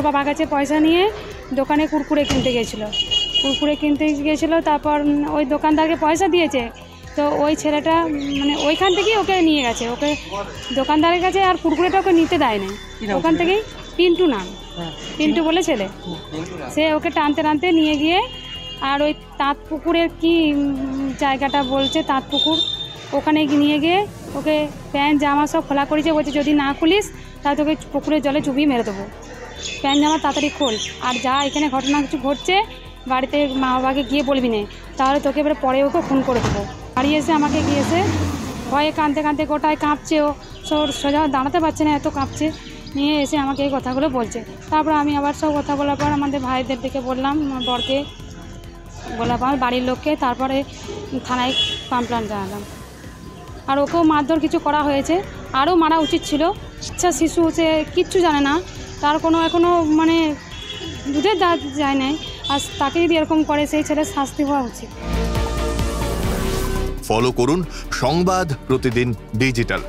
বাবার কাছে পয়সা নিয়ে দোকানে কুরকুরে কিনতে গেছিলো। তারপর ওই দোকানদারকে পয়সা দিয়েছে, তো ওই ছেলেটা মানে ওইখান থেকেই ওকে নিয়ে গেছে, ওকে দোকানদারের কাছে আর কুরকুরেটা ওকে নিতে দেয় না। ওখান থেকেই পিন্টু নাম, পিন্টু বলে ছেলে, সে ওকে টানতে টানতে নিয়ে গিয়ে আর ওই তাঁত পুকুরের কি জায়গাটা বলছে তাঁত পুকুর, ওখানে নিয়ে গিয়ে ওকে প্যান্ট জামা সব খোলা করেছে। বলছে যদি না খুলিস তাহলে তোকে পুকুরের জলে চুবিয়ে মেরে দেবো, প্যান্ট জামা তাড়াতাড়ি খোল, আর যা এখানে ঘটনা কিছু ঘটছে বাড়িতে মা বাবাকে গিয়ে বলবি না, তাহলে তোকে এবারে পরে ওকে ফোন করে দেবো। বাড়ি এসে আমাকে গিয়েছে ভয়ে কাঁদতে কাঁদতে গোটায় কাঁপছে, ও সোজা দাঁড়াতে পারছে না, এত কাঁপছে। নিয়ে এসে আমাকে এই কথাগুলো বলছে। তারপর আমি আবার সব কথা বলার পর আমাদের ভাইদের দিকে বললাম, আমার বরকে বলার পর বাড়ির লোককে, তারপরে থানায় কমপ্লেন জানালাম। আর ওকেও মারধর কিছু করা হয়েছে, আরও মারা উচিত ছিল। আচ্ছা শিশু, সে কিচ্ছু জানে না, তার কোনো এখনও মানে বুঝে যায় নাই, আর তাকে যদি এরকম করে সেই ছেলের শাস্তি হওয়া উচিত। ফলো করুন সংবাদ প্রতিদিন ডিজিটাল।